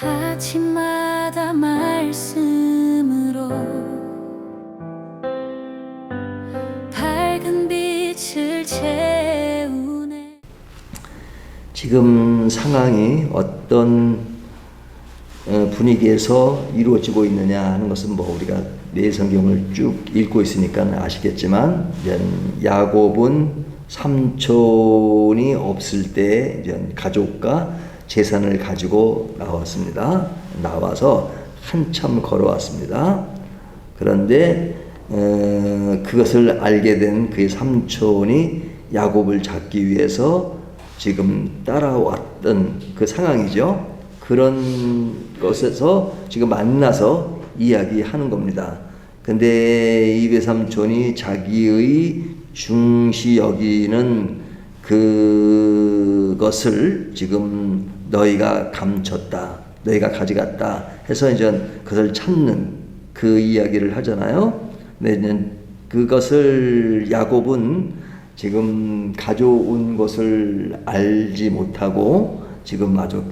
아침마다 말씀으로 밝은 빛을 채우네. 지금 상황이 어떤 분위기에서 이루어지고 있느냐 하는 것은 뭐 우리가 내 성경을 쭉 읽고 있으니까 아시겠지만, 야곱은 삼촌이 없을 때 이제 가족과 재산을 가지고 나왔습니다. 나와서 한참 걸어왔습니다. 그런데 그것을 알게 된 그의 삼촌이 야곱을 잡기 위해서 지금 따라왔던 그 상황이죠. 그런 것에서 지금 만나서 이야기하는 겁니다. 근데 이 외삼촌이 자기의 중시 여기는 그것을 지금 너희가 감췄다, 너희가 가져갔다 해서 이제 그것을 찾는 그 이야기를 하잖아요. 근데 그것을 야곱은 지금 가져온 것을 알지 못하고 지금 아주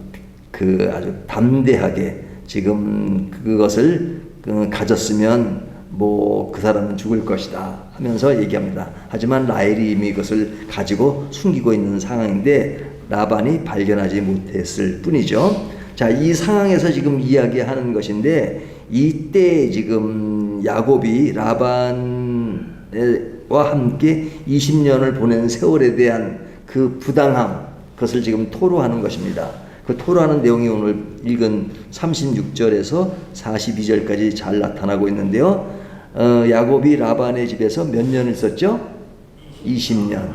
담대하게 지금 그것을 가졌으면 뭐 그 사람은 죽을 것이다 하면서 얘기합니다. 하지만 라헬이 이미 그것을 가지고 숨기고 있는 상황인데 라반이 발견하지 못했을 뿐이죠. 자, 이 상황에서 지금 이야기하는 것인데, 이때 지금 야곱이 라반과 함께 20년을 보낸 세월에 대한 그 부당함, 그것을 지금 토로하는 것입니다. 그 토로하는 내용이 오늘 읽은 36절에서 42절까지 잘 나타나고 있는데요. 야곱이 라반의 집에서 몇 년을 있었죠? 20년.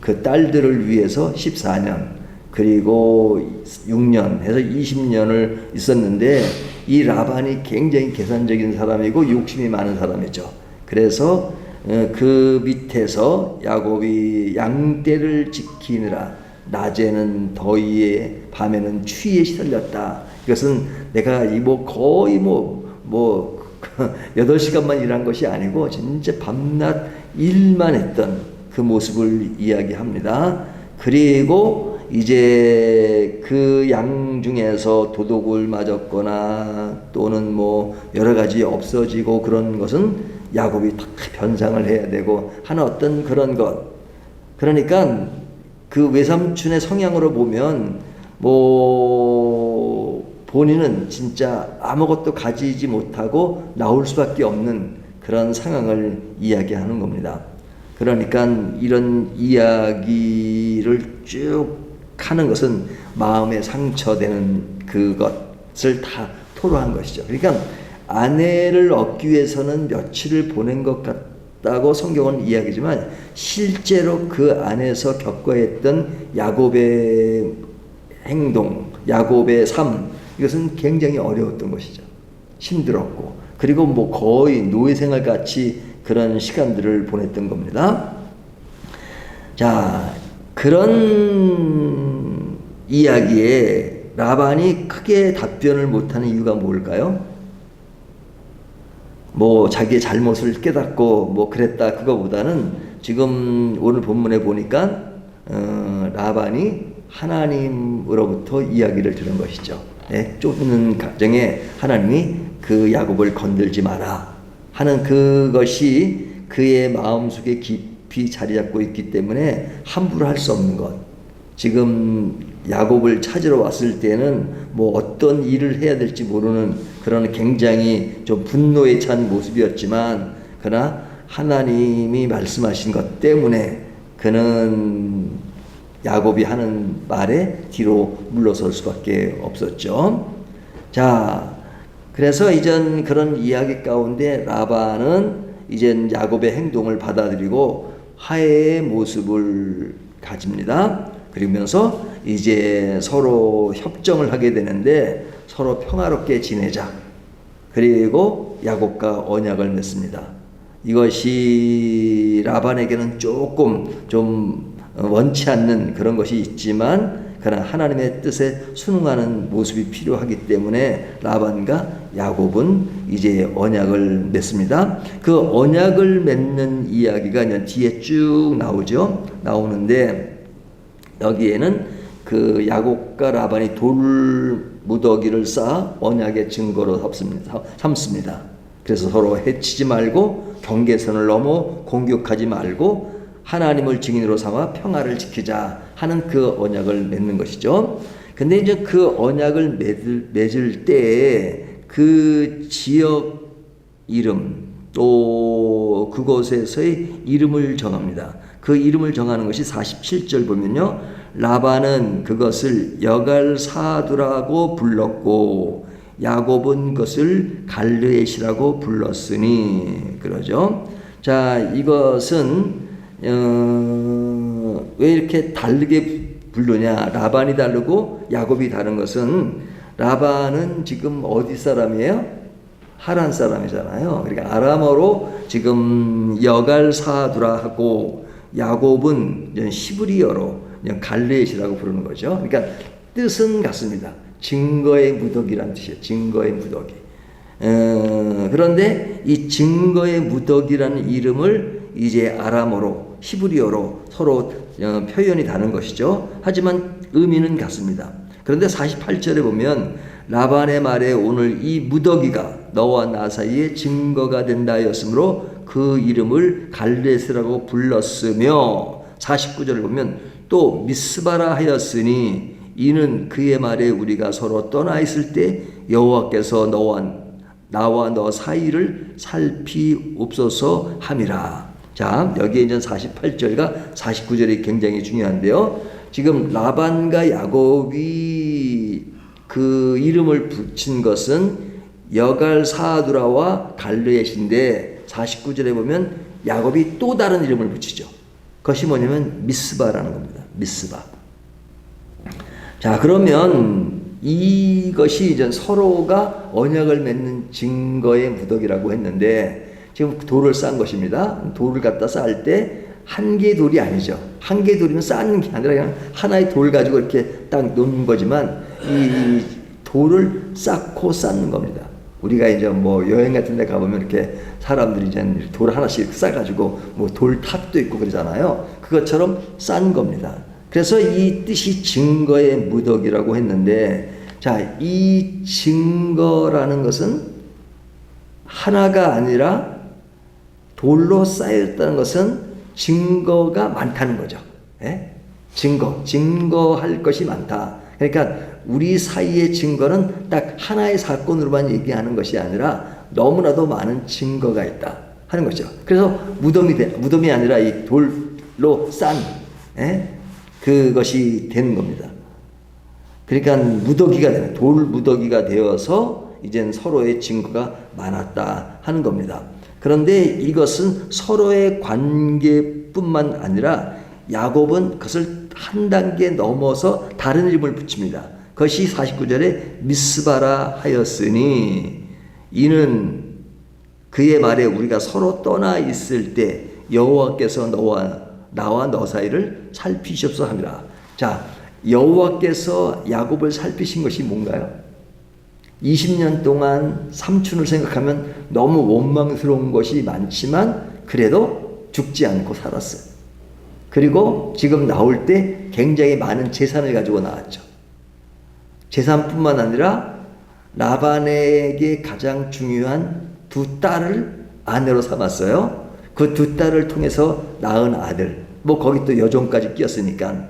그 딸들을 위해서 14년, 그리고 6년 해서 20년을 있었는데, 이 라반이 굉장히 계산적인 사람이고 욕심이 많은 사람이죠. 그래서 그 밑에서 야곱이 양떼를 지키느라 낮에는 더위에 밤에는 추위에 시달렸다. 이것은 내가 거의 8시간만 일한 것이 아니고 진짜 밤낮 일만 했던 그 모습을 이야기합니다. 그리고 이제 그 양 중에서 도둑을 맞았거나 또는 뭐 여러 가지 없어지고 그런 것은 야곱이 다 변상을 해야 되고 하는 어떤 그런 것. 그러니까 그 외삼촌의 성향으로 보면 본인은 진짜 아무것도 가지지 못하고 나올 수밖에 없는 그런 상황을 이야기하는 겁니다. 그러니까 이런 이야기를 쭉 하는 것은 마음에 상처되는 그것을 다 토로한 것이죠. 그러니까 아내를 얻기 위해서는 며칠을 보낸 것 같다고 성경은 이야기지만, 실제로 그 안에서 겪어야 했던 야곱의 행동, 야곱의 삶, 이것은 굉장히 어려웠던 것이죠. 힘들었고, 그리고 거의 노예생활 같이 그런 시간들을 보냈던 겁니다. 자, 그런 이야기에 라반이 크게 답변을 못하는 이유가 뭘까요? 자기의 잘못을 깨닫고 그랬다, 그거보다는 지금 오늘 본문에 보니까 라반이 하나님으로부터 이야기를 들은 것이죠. 쫓는 과정에 하나님이 그 야곱을 건들지 마라 하는 그것이 그의 마음속에 깊이 자리 잡고 있기 때문에 함부로 할 수 없는 것. 지금 야곱을 찾으러 왔을 때는 어떤 일을 해야 될지 모르는 그런 굉장히 좀 분노에 찬 모습이었지만, 그러나 하나님이 말씀하신 것 때문에 그는 야곱이 하는 말에 뒤로 물러설 수밖에 없었죠. 자, 그래서 이젠 그런 이야기 가운데 라반은 이젠 야곱의 행동을 받아들이고 화해의 모습을 가집니다. 그러면서 이제 서로 협정을 하게 되는데, 서로 평화롭게 지내자. 그리고 야곱과 언약을 맺습니다. 이것이 라반에게는 조금 좀 원치 않는 그런 것이 있지만, 그러나 하나님의 뜻에 순응하는 모습이 필요하기 때문에 라반과 야곱은 이제 언약을 맺습니다. 그 언약을 맺는 이야기가 이제 뒤에 쭉 나오는데, 여기에는 그 야곱과 라반이 돌 무더기를 쌓아 언약의 증거로 삼습니다. 그래서 서로 해치지 말고 경계선을 넘어 공격하지 말고 하나님을 증인으로 삼아 평화를 지키자 하는 그 언약을 맺는 것이죠. 근데 이제 그 언약을 맺을 때 그 지역 이름 또 그곳에서의 이름을 정합니다. 그 이름을 정하는 것이 47절 보면요. 라반은 그것을 여갈사두라고 불렀고 야곱은 그것을 갈르엣이라고 불렀으니 그러죠. 자, 이것은 왜 이렇게 다르게 부르냐? 라반이 다르고 야곱이 다른 것은 라반은 지금 어디 사람이에요? 하란 사람이잖아요. 그러니까 아람어로 지금 여갈사두라 하고 야곱은 시브리어로 갈르엣이라고 부르는 거죠. 그러니까 뜻은 같습니다. 증거의 무더기란 뜻이에요. 증거의 무더기. 그런데 이 증거의 무더기라는 이름을 이제 아람어로 히브리어로 서로 표현이 다른 것이죠. 하지만 의미는 같습니다. 그런데 48절에 보면 라반의 말에 오늘 이 무더기가 너와 나 사이에 증거가 된다 하였으므로 그 이름을 갈레스라고 불렀으며 49절을 보면 또 미스바라 하였으니 이는 그의 말에 우리가 서로 떠나 있을 때 여호와께서 나와 너 사이를 살피옵소서 함이라. 자, 여기에 이제 48절과 49절이 굉장히 중요한데요. 지금 라반과 야곱이 그 이름을 붙인 것은 여갈사두라와 갈르엣인데 49절에 보면 야곱이 또 다른 이름을 붙이죠. 그것이 뭐냐면 미스바라는 겁니다. 미스바. 자, 그러면 이것이 이제 서로가 언약을 맺는 증거의 무더기라고 했는데 지금 돌을 쌓은 것입니다. 돌을 갖다 쌓을 때 한 개의 돌이 아니죠. 한 개의 돌이면 쌓는 게 아니라 그냥 하나의 돌 가지고 이렇게 딱 놓는 거지만 이 돌을 쌓고 쌓는 겁니다. 우리가 이제 뭐 여행 같은 데 가보면 이렇게 사람들이 이제 돌 하나씩 쌓아가지고 뭐 돌탑도 있고 그러잖아요. 그것처럼 쌓는 겁니다. 그래서 이 뜻이 증거의 무더기라고 했는데, 자, 이 증거라는 것은 하나가 아니라 돌로 쌓였다는 것은 증거가 많다는 거죠. 예? 증거할 것이 많다. 그러니까 우리 사이의 증거는 딱 하나의 사건으로만 얘기하는 것이 아니라 너무나도 많은 증거가 있다 하는 거죠. 그래서 무덤이 아니라 이 돌로 싼 그것이 되는 겁니다. 그러니까 돌 무더기가 되어서 이젠 서로의 증거가 많았다 하는 겁니다. 그런데 이것은 서로의 관계뿐만 아니라 야곱은 그것을 한 단계 넘어서 다른 이름을 붙입니다. 그것이 49절에 미스바라 하였으니 이는 그의 말에 우리가 서로 떠나 있을 때 여호와께서 나와 너 사이를 살피시옵소서 함이라. 자, 여호와께서 야곱을 살피신 것이 뭔가요? 20년 동안 삼촌을 생각하면 너무 원망스러운 것이 많지만 그래도 죽지 않고 살았어요. 그리고 지금 나올 때 굉장히 많은 재산을 가지고 나왔죠. 재산뿐만 아니라 라반에게 가장 중요한 두 딸을 아내로 삼았어요. 그 두 딸을 통해서 낳은 아들, 뭐 거기 또 여종까지 끼었으니까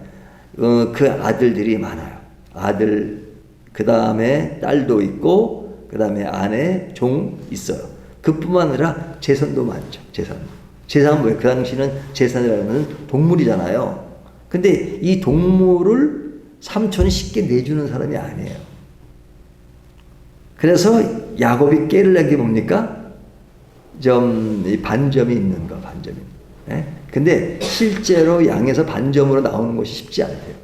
그 아들들이 많아요. 아들, 그 다음에 딸도 있고 그 다음에 아내, 종 있어요. 그뿐만 아니라 재산도 많죠. 재산은 뭐예요? 그 당시는 재산이라는 동물이잖아요. 근데 이 동물을 삼촌이 쉽게 내주는 사람이 아니에요. 그래서 야곱이 깨를 낸 게 뭡니까? 반점이 있는 거, 반점이. 예? 근데 실제로 양에서 반점으로 나오는 것이 쉽지 않대요.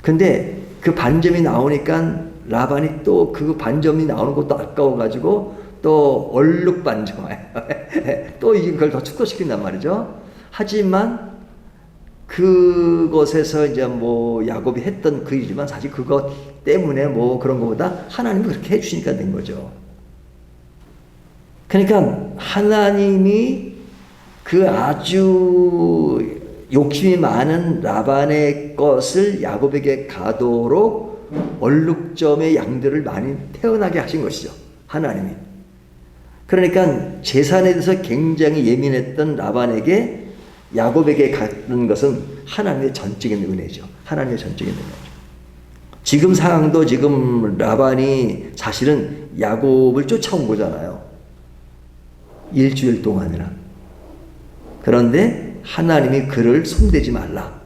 근데 그 반점이 나오니까 라반이 또 그 반점이 나오는 것도 아까워가지고 또 얼룩 반점, 또 그걸 더 축소시킨단 말이죠. 하지만 그것에서 이제 뭐 야곱이 했던 그 일이지만 사실 그것 때문에 뭐 그런 것보다 하나님이 그렇게 해주시니까 된 거죠. 그러니까 하나님이 그 아주 욕심이 많은 라반의 것을 야곱에게 가도록 얼룩점의 양들을 많이 태어나게 하신 것이죠. 하나님이. 그러니까 재산에 대해서 굉장히 예민했던 라반에게 야곱에게 갖는 것은 하나님의 전적인 은혜죠. 하나님의 전적인 은혜죠. 지금 상황도 지금 라반이 사실은 야곱을 쫓아온 거잖아요. 일주일 동안이나. 그런데 하나님이 그를 손대지 말라.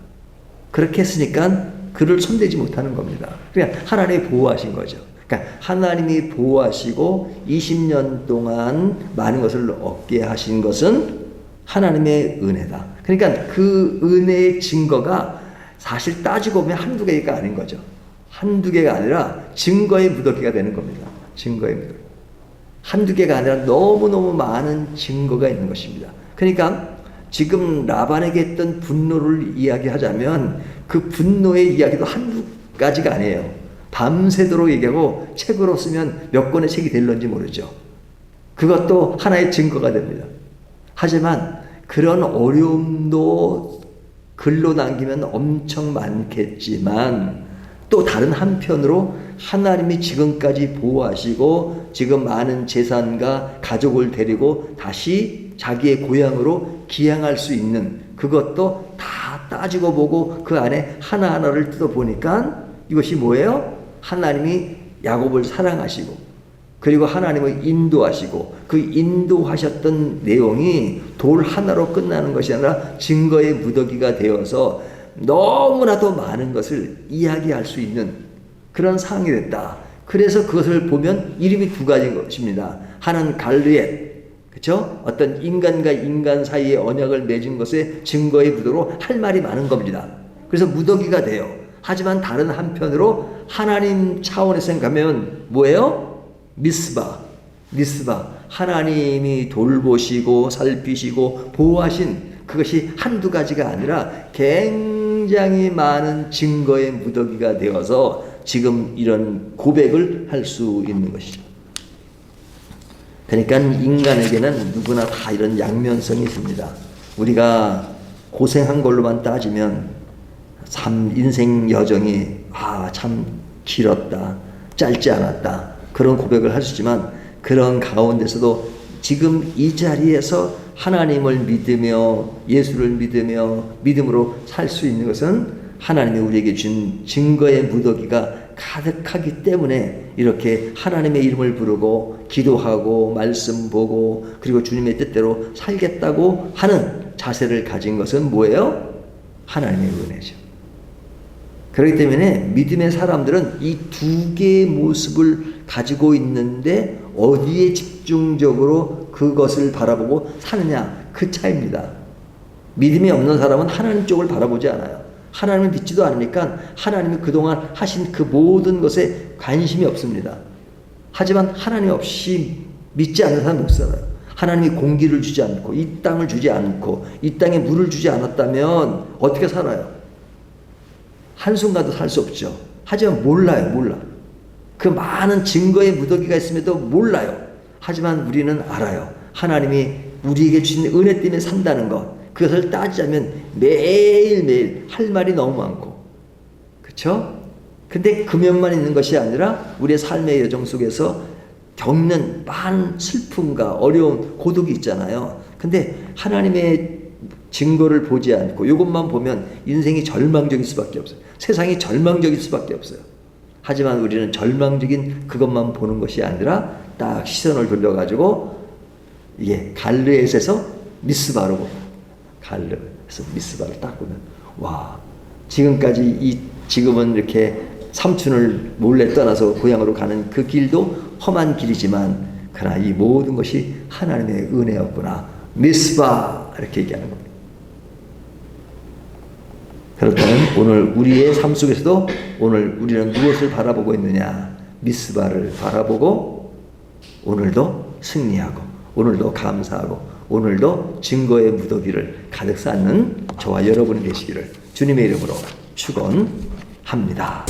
그렇게 했으니까 그를 손대지 못하는 겁니다. 그냥 하나님이 보호하신 거죠. 그러니까 하나님이 보호하시고 20년 동안 많은 것을 얻게 하신 것은 하나님의 은혜다. 그러니까 그 은혜의 증거가 사실 따지고 보면 한두 개가 아닌 거죠. 한두 개가 아니라 증거의 무더기가 되는 겁니다. 증거의 무더기. 한두 개가 아니라 너무너무 많은 증거가 있는 것입니다. 그러니까 지금 라반에게 했던 분노를 이야기하자면 그 분노의 이야기도 한두 가지가 아니에요. 밤새도록 얘기하고 책으로 쓰면 몇 권의 책이 될런지 모르죠. 그것도 하나의 증거가 됩니다. 하지만 그런 어려움도 글로 남기면 엄청 많겠지만 또 다른 한편으로 하나님이 지금까지 보호하시고 지금 많은 재산과 가족을 데리고 다시 자기의 고향으로 귀향할 수 있는 그것도 다 따지고 보고 그 안에 하나하나를 뜯어보니까 이것이 뭐예요? 하나님이 야곱을 사랑하시고 그리고 하나님을 인도하시고 그 인도하셨던 내용이 돌 하나로 끝나는 것이 아니라 증거의 무더기가 되어서 너무나도 많은 것을 이야기할 수 있는 그런 상황이 됐다. 그래서 그것을 보면 이름이 두 가지인 것입니다. 하나는 갈르엣, 그렇죠? 어떤 인간과 인간 사이의 언약을 맺은 것의 증거의 무더기로 할 말이 많은 겁니다. 그래서 무더기가 돼요. 하지만 다른 한편으로 하나님 차원에서 생각하면 뭐예요? 미스바. 하나님이 돌보시고 살피시고 보호하신 그것이 한두 가지가 아니라 굉장히 많은 증거의 무더기가 되어서 지금 이런 고백을 할 수 있는 것이죠. 그러니까 인간에게는 누구나 다 이런 양면성이 있습니다. 우리가 고생한 걸로만 따지면 참 인생 여정이 참 길었다, 짧지 않았다 그런 고백을 할 수 있지만 그런 가운데서도 지금 이 자리에서 하나님을 믿으며 예수를 믿으며 믿음으로 살 수 있는 것은 하나님이 우리에게 준 증거의 무더기가 가득하기 때문에 이렇게 하나님의 이름을 부르고 기도하고 말씀 보고 그리고 주님의 뜻대로 살겠다고 하는 자세를 가진 것은 뭐예요? 하나님의 은혜죠. 그렇기 때문에 믿음의 사람들은 이 두 개의 모습을 가지고 있는데 어디에 집중적으로 그것을 바라보고 사느냐 그 차이입니다. 믿음이 없는 사람은 하나님 쪽을 바라보지 않아요. 하나님을 믿지도 않으니까 하나님이 그동안 하신 그 모든 것에 관심이 없습니다. 하지만 하나님 없이 믿지 않는 사람은 못 살아요. 하나님이 공기를 주지 않고 이 땅을 주지 않고 이 땅에 물을 주지 않았다면 어떻게 살아요? 한순간도 살 수 없죠. 하지만 몰라. 그 많은 증거의 무더기가 있음에도 몰라요. 하지만 우리는 알아요. 하나님이 우리에게 주신 은혜 때문에 산다는 것. 그것을 따지자면 매일매일 할 말이 너무 많고. 그렇죠? 근데 금연만 있는 것이 아니라 우리의 삶의 여정 속에서 겪는 많은 슬픔과 어려움, 고독이 있잖아요. 근데 하나님의 증거를 보지 않고 이것만 보면 인생이 절망적일 수밖에 없어요. 세상이 절망적일 수밖에 없어요. 하지만 우리는 절망적인 그것만 보는 것이 아니라 딱 시선을 돌려가지고 이게 갈르엣에서 미스바로 봅니다. 갈르에서 미스바를 딱 보면 와 지금까지 지금은 이렇게 삼촌을 몰래 떠나서 고향으로 가는 그 길도 험한 길이지만 그러나 이 모든 것이 하나님의 은혜였구나. 미스바 이렇게 얘기하는 겁니다. 그렇다면 오늘 우리의 삶 속에서도 오늘 우리는 무엇을 바라보고 있느냐? 미스바를 바라보고 오늘도 승리하고 오늘도 감사하고 오늘도 증거의 무더기를 가득 쌓는 저와 여러분이 되시기를 주님의 이름으로 축원합니다.